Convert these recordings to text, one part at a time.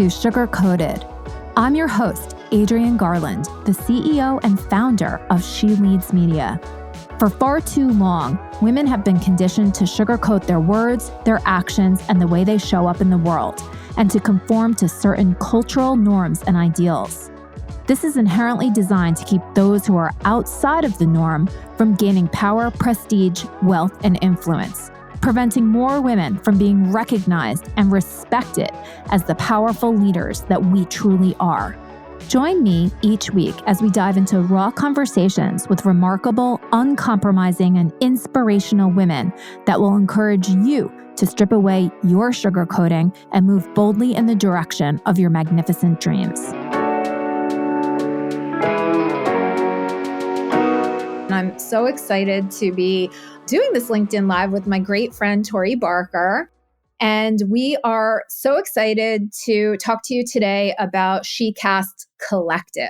to Sugar Coated. I'm your host, Adrienne Garland, the CEO and founder of She Leads Media. For far too long, women have been conditioned to sugarcoat their words, their actions, and the way they show up in the world, and to conform to certain cultural norms and ideals. This is inherently designed to keep those who are outside of the norm from gaining power, prestige, wealth, and influence, preventing more women from being recognized and respected as the powerful leaders that we truly are. Join me each week as we dive into raw conversations with remarkable, uncompromising, and inspirational women that will encourage you to strip away your sugarcoating and move boldly in the direction of your magnificent dreams. I'm so excited to be doing this LinkedIn Live with my great friend, Tori Barker. And we are so excited to talk to you today about SheCast Collective.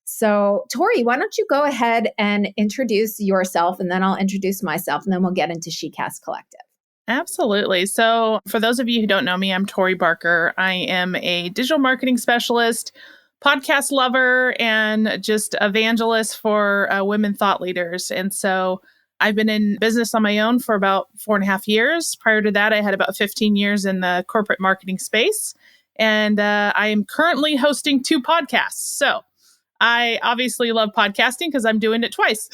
So, Tori, why don't you go ahead and introduce yourself, and then I'll introduce myself, and then we'll get into SheCast Collective. Absolutely. So, for those of you who don't know me, I'm Tori Barker. I am a digital marketing specialist, podcast lover, and just evangelist for women thought leaders. And so I've been in business on my own for about 4.5 years. Prior to that, I had about 15 years in the corporate marketing space. And I am currently hosting 2 podcasts. So I obviously love podcasting because I'm doing it twice.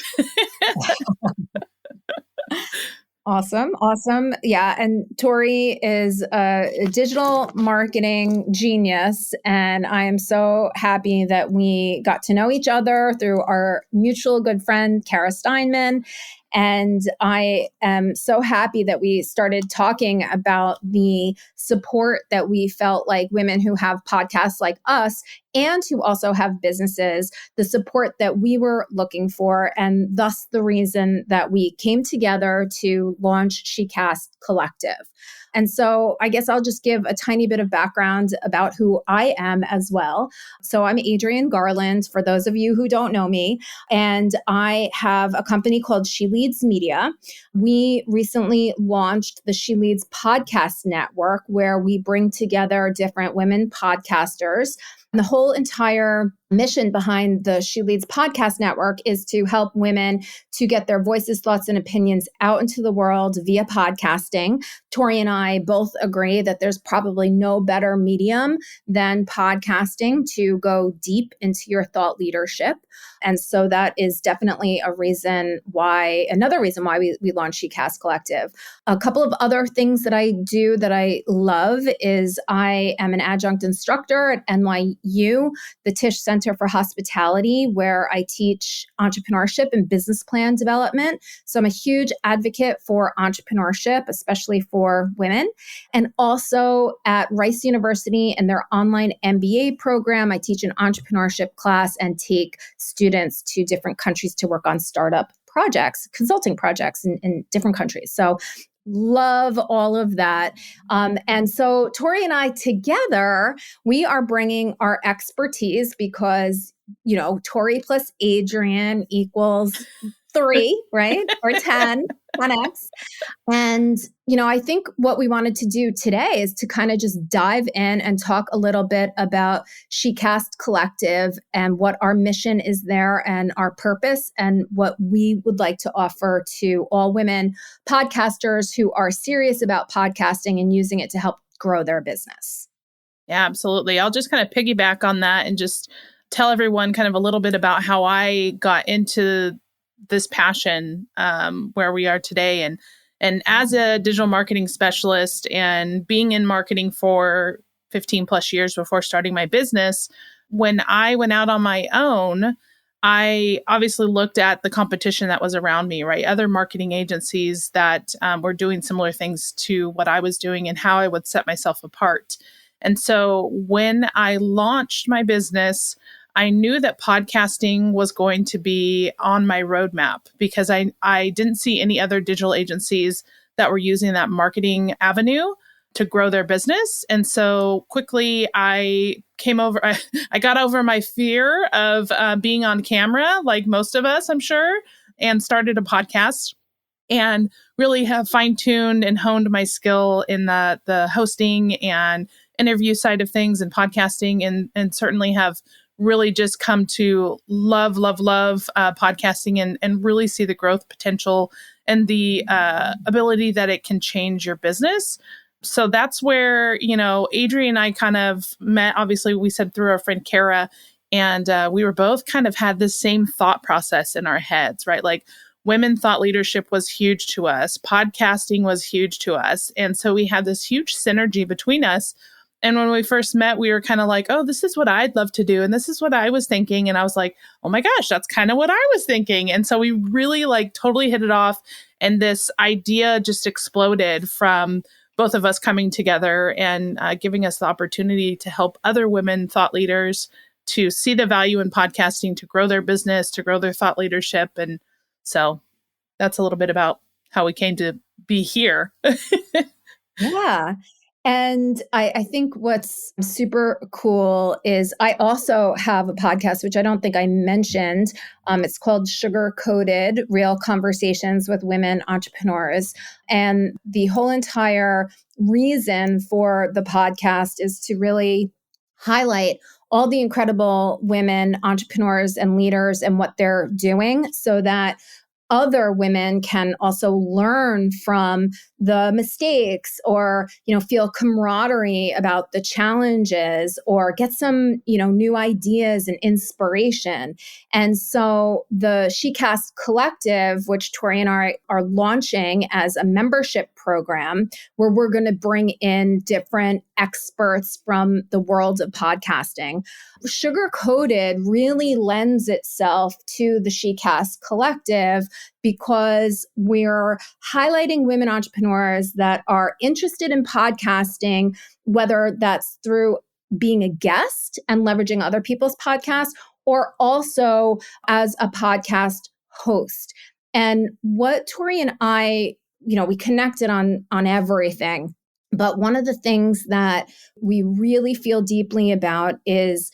Awesome. Yeah. And Tori is a digital marketing genius. And I am so happy that we got to know each other through our mutual good friend, Kara Steinman. And I am so happy that we started talking about the support that we felt like women who have podcasts like us and who also have businesses, the support that we were looking for, and thus the reason that we came together to launch SheCast Collective. And so I guess I'll just give a tiny bit of background about who I am as well. So I'm Adrienne Garland, for those of you who don't know me, and I have a company called She Leads Media. We recently launched the She Leads Podcast Network, where we bring together different women podcasters. And the whole entire mission behind the She Leads Podcast Network is to help women to get their voices, thoughts, and opinions out into the world via podcasting. Tori and I both agree that there's probably no better medium than podcasting to go deep into your thought leadership. And so that is definitely another reason why we launched SheCast Collective. A couple of other things that I do that I love is I am an adjunct instructor at NYU, the Tisch Center for Hospitality, where I teach entrepreneurship and business plan development. So I'm a huge advocate for entrepreneurship, especially for women. And also at Rice University and their online MBA program, I teach an entrepreneurship class and take students to different countries to work on startup projects, consulting projects in different countries. So love all of that. And so Tori and I together, we are bringing our expertise because, Tori plus Adrienne equals 3, right? Or 10x. And, I think what we wanted to do today is to kind of just dive in and talk a little bit about SheCast Collective and what our mission is there and our purpose and what we would like to offer to all women podcasters who are serious about podcasting and using it to help grow their business. Yeah, absolutely. I'll just kind of piggyback on that and just tell everyone kind of a little bit about how I got into this passion where we are today. And as a digital marketing specialist and being in marketing for 15 plus years before starting my business, when I went out on my own, I obviously looked at the competition that was around me, right? Other marketing agencies that were doing similar things to what I was doing and how I would set myself apart. And so when I launched my business, I knew that podcasting was going to be on my roadmap because I didn't see any other digital agencies that were using that marketing avenue to grow their business. And so quickly I got over my fear of being on camera, like most of us, I'm sure, and started a podcast and really have fine-tuned and honed my skill in the hosting and interview side of things and podcasting, and certainly have really just come to love podcasting and really see the growth potential and the ability that it can change your business. So that's where, Adrienne and I kind of met. Obviously, we said through our friend Kara, and we were both kind of had this same thought process in our heads, right? Like women thought leadership was huge to us. Podcasting was huge to us. And so we had this huge synergy between us. And when we first met, we were kind of like, oh, this is what I'd love to do. And this is what I was thinking. And I was like, oh my gosh, that's kind of what I was thinking. And so we really totally hit it off. And this idea just exploded from both of us coming together and giving us the opportunity to help other women thought leaders to see the value in podcasting, to grow their business, to grow their thought leadership. And so that's a little bit about how we came to be here. Yeah. And I think what's super cool is I also have a podcast, which I don't think I mentioned. It's called Sugar Coated: Real Conversations with Women Entrepreneurs. And the whole entire reason for the podcast is to really highlight all the incredible women entrepreneurs and leaders and what they're doing so that other women can also learn from the mistakes or, feel camaraderie about the challenges or get some, new ideas and inspiration. And so the SheCast Collective, which Tori and I are launching as a membership program where we're going to bring in different experts from the world of podcasting. Sugar Coated really lends itself to the SheCast Collective because we're highlighting women entrepreneurs that are interested in podcasting, whether that's through being a guest and leveraging other people's podcasts, or also as a podcast host. And what Tori and I, we connected on everything. But one of the things that we really feel deeply about is,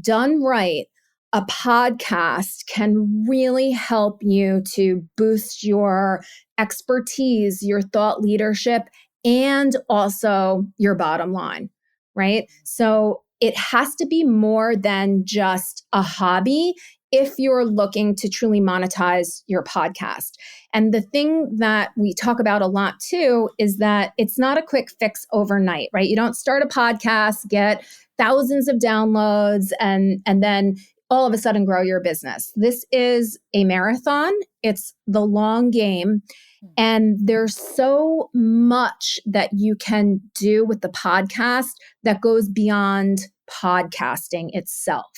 done right, a podcast can really help you to boost your expertise, your thought leadership, and also your bottom line, right? So it has to be more than just a hobby if you're looking to truly monetize your podcast. And the thing that we talk about a lot too is that it's not a quick fix overnight, right? You don't start a podcast, get thousands of downloads, and then all of a sudden grow your business. This is a marathon. It's the long game. And there's so much that you can do with the podcast that goes beyond podcasting itself.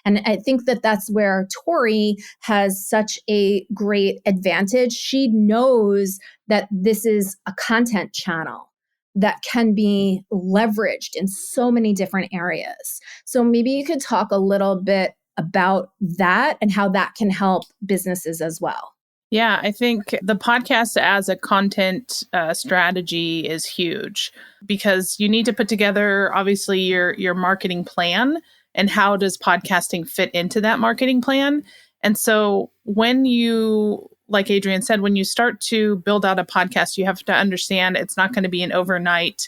And I think that that's where Tori has such a great advantage. She knows that this is a content channel that can be leveraged in so many different areas. So maybe you could talk a little bit about that and how that can help businesses as well. Yeah, I think the podcast as a content strategy is huge because you need to put together, obviously, your marketing plan and how does podcasting fit into that marketing plan. And so when you, like Adrienne said, when you start to build out a podcast, you have to understand it's not going to be an overnight,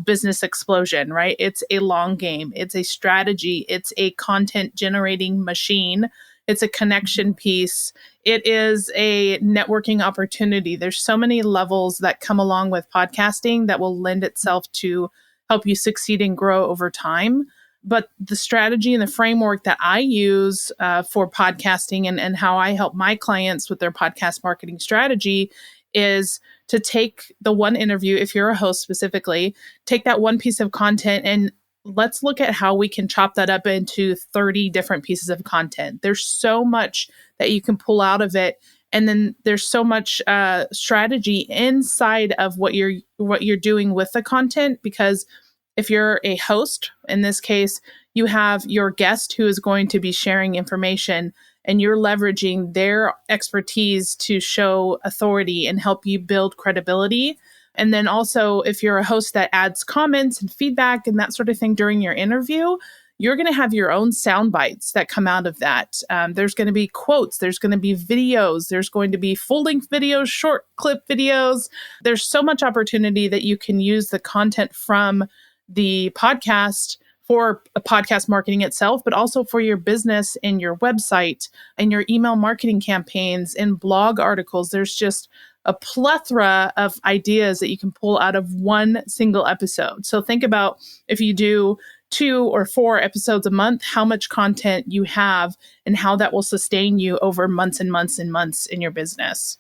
business explosion, right? It's a long game. It's a strategy. It's a content generating machine. It's a connection piece. It is a networking opportunity. There's so many levels that come along with podcasting that will lend itself to help you succeed and grow over time. But the strategy and the framework that I use for podcasting and how I help my clients with their podcast marketing strategy is to take the one interview, if you're a host specifically, take that one piece of content and let's look at how we can chop that up into 30 different pieces of content. There's so much that you can pull out of it. And then there's so much strategy inside of what you're doing with the content, because if you're a host, in this case, you have your guest who is going to be sharing information and you're leveraging their expertise to show authority and help you build credibility. And then also, if you're a host that adds comments and feedback and that sort of thing during your interview, you're going to have your own sound bites that come out of that. There's going to be quotes. There's going to be videos. There's going to be full-length videos, short clip videos. There's so much opportunity that you can use the content from the podcast for podcast marketing itself, but also for your business and your website and your email marketing campaigns and blog articles. There's just a plethora of ideas that you can pull out of one single episode. So think about if you do 2 or 4 episodes a month, how much content you have and how that will sustain you over months and months and months in your business.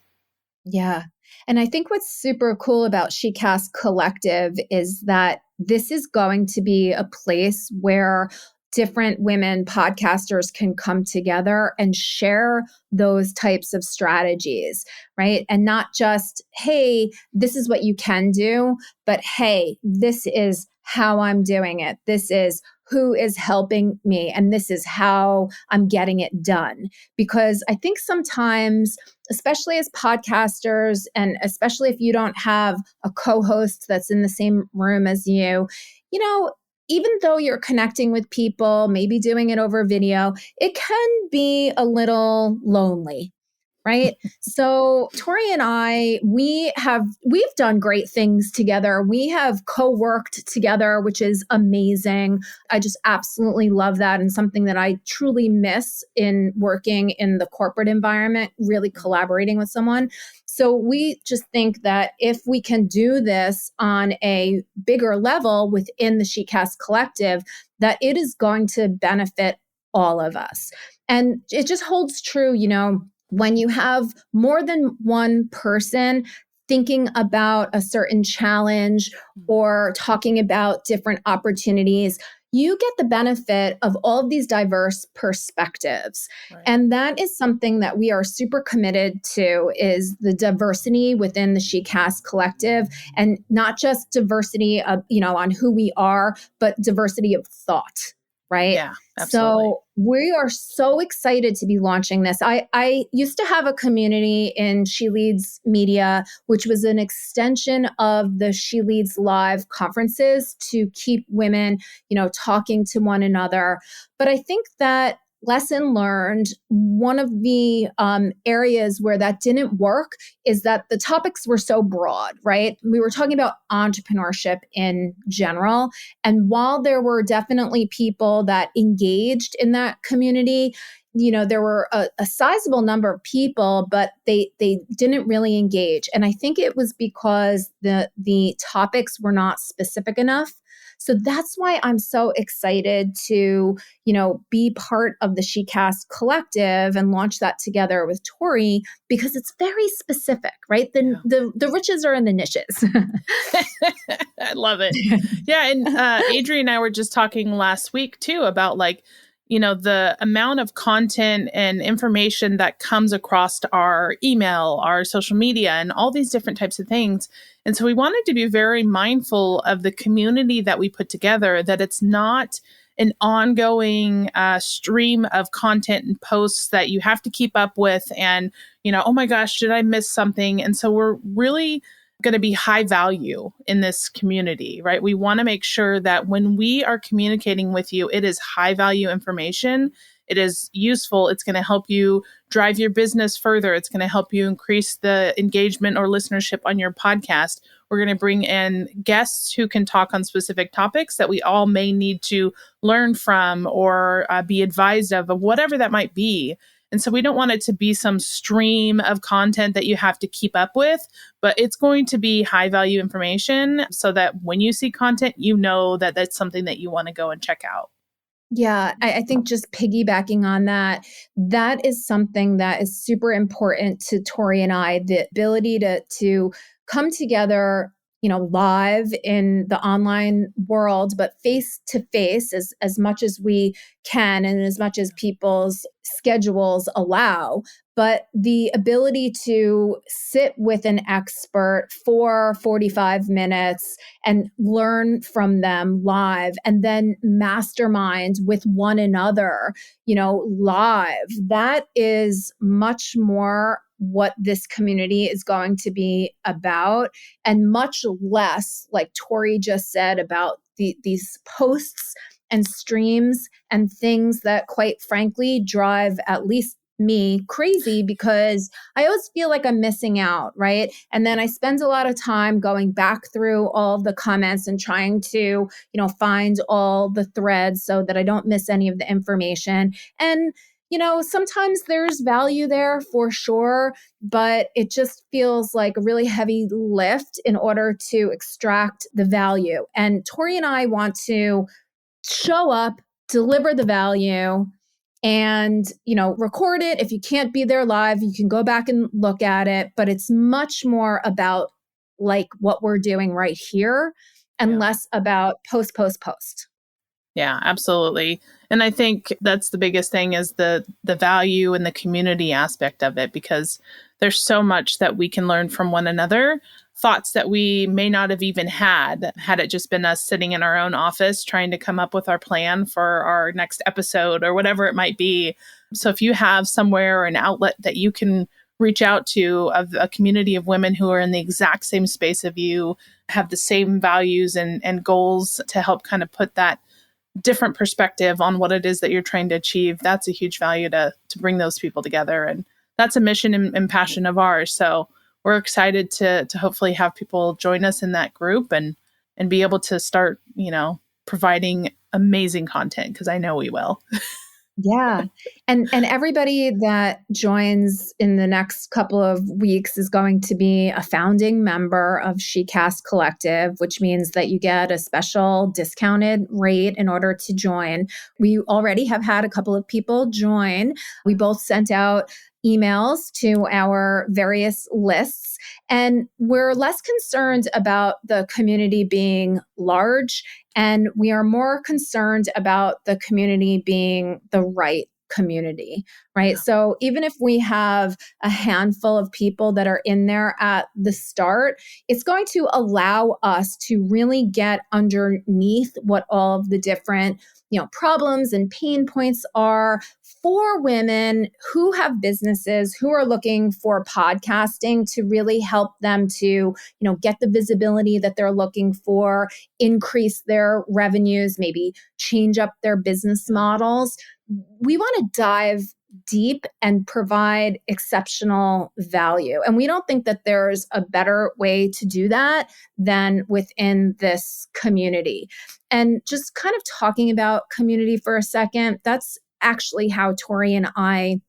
Yeah. And I think what's super cool about SheCast Collective is that this is going to be a place where different women podcasters can come together and share those types of strategies, right? And not just, hey, this is what you can do, but hey, this is how I'm doing it. This is who is helping me, and this is how I'm getting it done. Because I think sometimes, especially as podcasters, and especially if you don't have a co-host that's in the same room as you, even though you're connecting with people, maybe doing it over video, it can be a little lonely, right? So Tori and I, we've done great things together. We have co-worked together, which is amazing. I just absolutely love that, and something that I truly miss in working in the corporate environment, really collaborating with someone. So we just think that if we can do this on a bigger level within the SheCast Collective, that it is going to benefit all of us. And it just holds true, when you have more than one person thinking about a certain challenge or talking about different opportunities, you get the benefit of all of these diverse perspectives. Right. And that is something that we are super committed to, is the diversity within the SheCast Collective, and not just diversity of, on who we are, but diversity of thought. Right? Yeah, absolutely. So we are so excited to be launching this. I used to have a community in She Leads Media, which was an extension of the She Leads Live conferences to keep women, talking to one another. But I think that lesson learned, one of the areas where that didn't work is that the topics were so broad, right? We were talking about entrepreneurship in general. And while there were definitely people that engaged in that community, there were a sizable number of people, but they didn't really engage. And I think it was because the topics were not specific enough. So that's why I'm so excited to, be part of the SheCast Collective and launch that together with Tori, because it's very specific, right? The riches are in the niches. I love it. Yeah. And Adrienne and I were just talking last week too about the amount of content and information that comes across our email, our social media, and all these different types of things. And so we wanted to be very mindful of the community that we put together, that it's not an ongoing stream of content and posts that you have to keep up with. And, oh my gosh, did I miss something? And so we're really going to be high value in this community, right? We want to make sure that when we are communicating with you, it is high value information. It is useful. It's going to help you drive your business further. It's going to help you increase the engagement or listenership on your podcast. We're going to bring in guests who can talk on specific topics that we all may need to learn from or be advised of whatever that might be. And so we don't want it to be some stream of content that you have to keep up with, but it's going to be high value information so that when you see content, that that's something that you want to go and check out. Yeah, I think just piggybacking on that is something that is super important to Tori and I, the ability to come together, live in the online world, but face to face as much as we can and as much as people's schedules allow. But the ability to sit with an expert for 45 minutes and learn from them live, and then mastermind with one another, live, that is much more what this community is going to be about, and much less, like Tori just said, about these posts and streams and things that, quite frankly, drive at least me crazy because I always feel like I'm missing out, right? And then I spend a lot of time going back through all of the comments and trying to, find all the threads so that I don't miss any of the information. And sometimes there's value there for sure, but it just feels like a really heavy lift in order to extract the value. And Tori and I want to show up, deliver the value, and record it. If you can't be there live, you can go back and look at it, but it's much more about like what we're doing right here and less about post. Yeah, absolutely. And I think that's the biggest thing is the value and the community aspect of it, because there's so much that we can learn from one another, thoughts that we may not have even had it just been us sitting in our own office trying to come up with our plan for our next episode or whatever it might be. So if you have somewhere or an outlet that you can reach out to of a community of women who are in the exact same space of you, have the same values and goals to help kind of put that different perspective on what it is that you're trying to achieve, that's a huge value to bring those people together. And that's a mission and passion of ours. So we're excited to hopefully have people join us in that group and be able to start, providing amazing content, because I know we will. Yeah. And everybody that joins in the next couple of weeks is going to be a founding member of SheCast Collective, which means that you get a special discounted rate in order to join. We already have had a couple of people join. We both sent out emails to our various lists, and we're less concerned about the community being large, and we are more concerned about the community being the right community, right? Yeah. So even if we have a handful of people that are in there at the start, it's going to allow us to really get underneath what all of the different problems and pain points are for women who have businesses, who are looking for podcasting to really help them to, get the visibility that they're looking for, increase their revenues, maybe change up their business models. We want to dive deep and provide exceptional value. And we don't think that there's a better way to do that than within this community. And just kind of talking about community for a second, that's actually how Tori and I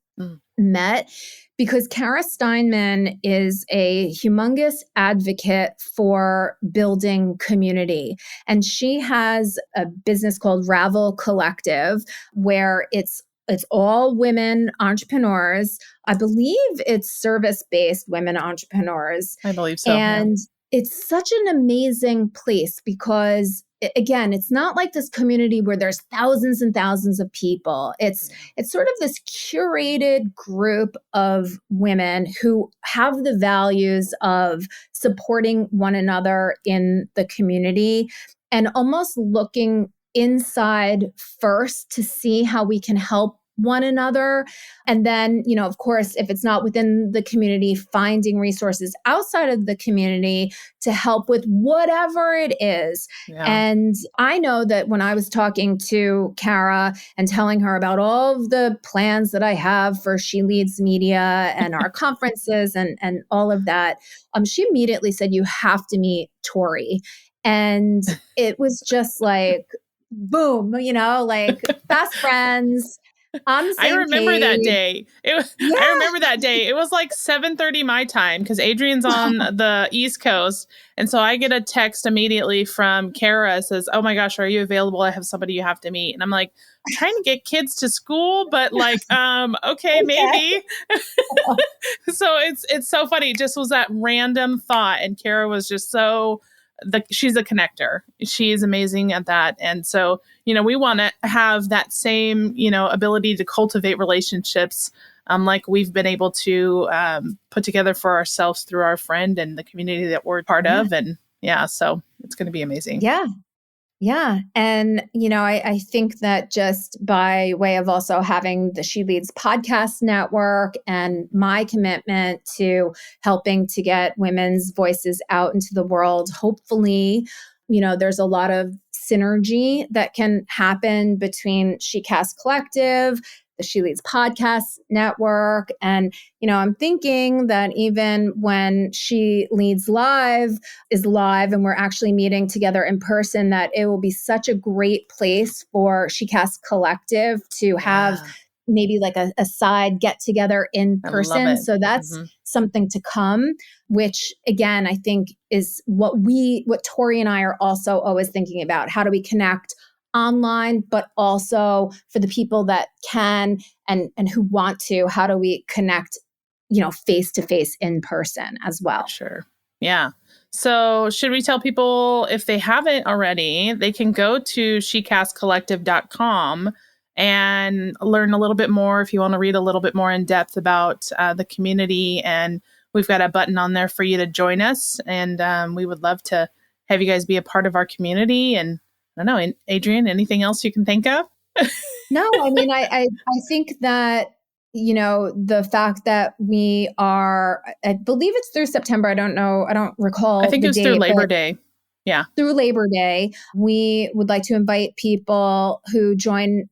met, because Kara Steinman is a humongous advocate for building community. And she has a business called Ravel Collective, where it's all women entrepreneurs. I believe it's service-based women entrepreneurs. I believe so. And it's such an amazing place because, again, it's not like this community where there's thousands and thousands of people. It's sort of this curated group of women who have the values of supporting one another in the community and almost looking inside first to see how we can help one another. And then, of course, if it's not within the community, finding resources outside of the community to help with whatever it is. Yeah. And I know that when I was talking to Kara and telling her about all of the plans that I have for She Leads Media and our conferences and all of that, she immediately said, "You have to meet Tori." And it was just like, boom, like fast friends. I remember that day. I remember that day. It was like 7:30 my time because Adrienne's on the East Coast. And so I get a text immediately from Kara. Says, "Oh my gosh, are you available? I have somebody you have to meet." And I'm like, I'm trying to get kids to school, but like, okay, maybe. So it's so funny. It just was that random thought. And Kara was just she's a connector. She is amazing at that. And so, we want to have that same, ability to cultivate relationships like we've been able to put together for ourselves through our friend and the community that we're part of. And so it's going to be amazing. Yeah. Yeah. And, I think that just by way of also having the She Leads podcast network and my commitment to helping to get women's voices out into the world, hopefully, there's a lot of synergy that can happen between SheCast Collective, the She Leads podcast network. And, I'm thinking that even when She Leads Live is live and we're actually meeting together in person, that it will be such a great place for SheCast Collective to have maybe like a side get together in person. So that's something to come, which again, I think is what Tori and I are also always thinking about. How do we connect online, but also for the people that can and who want to, how do we connect, face to face in person as well? Sure. Yeah. So should we tell people, if they haven't already, they can go to SheCastCollective.com and learn a little bit more if you want to read a little bit more in depth about the community. And we've got a button on there for you to join us. And we would love to have you guys be a part of our community. And I don't know, Adrienne, anything else you can think of? No, I mean, I think that, the fact that we are, I believe it's through September. I don't know. I don't recall. I think it was through Labor Day. Yeah. Through Labor Day, we would like to invite people who join,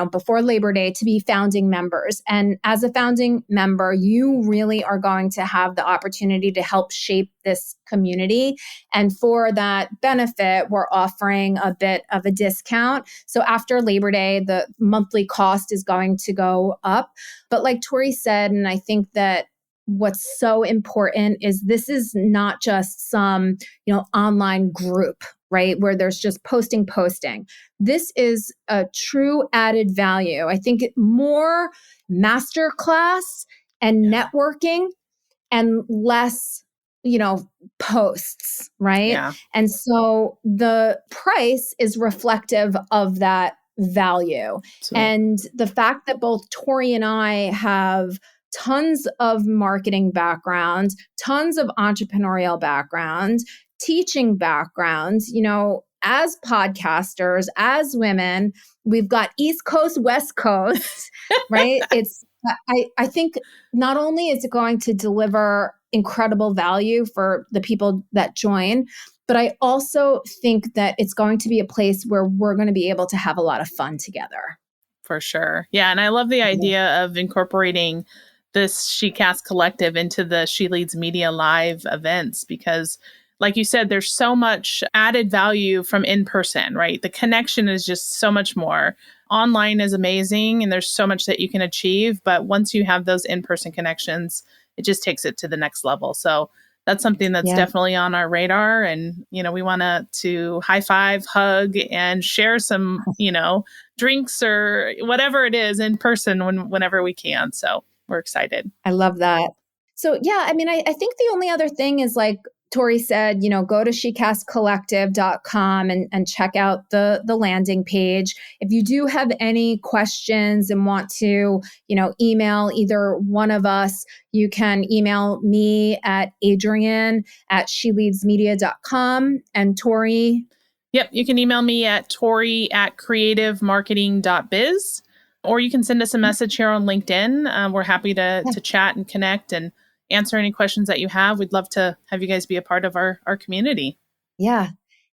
before Labor Day to be founding members. And as a founding member, you really are going to have the opportunity to help shape this community. And for that benefit, we're offering a bit of a discount. So after Labor Day, the monthly cost is going to go up. But like Tori said, and I think that what's so important is this is not just some, online group, right? Where there's just posting. This is a true added value. I think more masterclass and networking and less, posts, right? Yeah. And so the price is reflective of that value. And the fact that both Tori and I have tons of marketing background, tons of entrepreneurial background, teaching backgrounds, as podcasters, as women, we've got East Coast, West Coast, right? I think not only is it going to deliver incredible value for the people that join, but I also think that it's going to be a place where we're going to be able to have a lot of fun together. For sure. Yeah. And I love the idea of incorporating this SheCast Collective into the She Leads Media Live events, because like you said, there's so much added value from in person, right? The connection is just so much more. Online is amazing and there's so much that you can achieve. But once you have those in-person connections, it just takes it to the next level. So that's something that's definitely on our radar. And, we want to high five, hug, and share some, drinks or whatever it is in person whenever we can. So we're excited. I love that. So, I mean, I think the only other thing is, like Tori said, go to SheCastCollective.com and check out the landing page. If you do have any questions and want to, email either one of us, you can email me at Adrienne@SheLeadsMedia.com and Tori. Yep. You can email me at Tori@creativemarketing.biz, or you can send us a message here on LinkedIn. We're happy to chat and connect and answer any questions that you have. We'd love to have you guys be a part of our community. Yeah,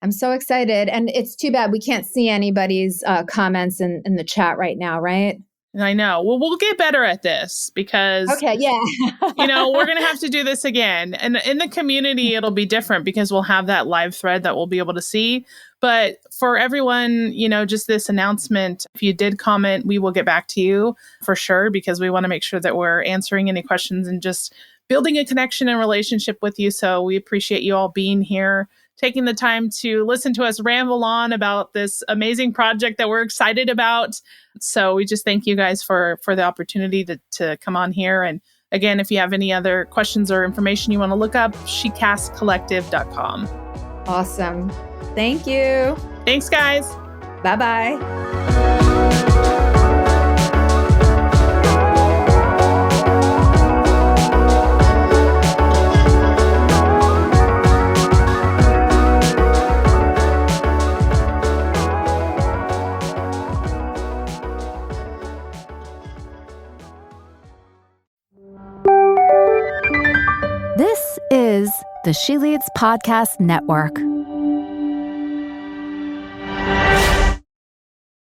I'm so excited. And it's too bad we can't see anybody's comments in the chat right now, right? I know. Well, we'll get better at this because, we're going to have to do this again. And in the community, it'll be different because we'll have that live thread that we'll be able to see. But for everyone, just this announcement, if you did comment, we will get back to you for sure, because we want to make sure that we're answering any questions and just building a connection and relationship with you. So we appreciate you all being here, taking the time to listen to us ramble on about this amazing project that we're excited about. So we just thank you guys for the opportunity to come on here. And again, if you have any other questions or information you want to look up, SheCastCollective.com. Awesome. Thank you. Thanks, guys. Bye-bye. This is the She Leads Podcast Network.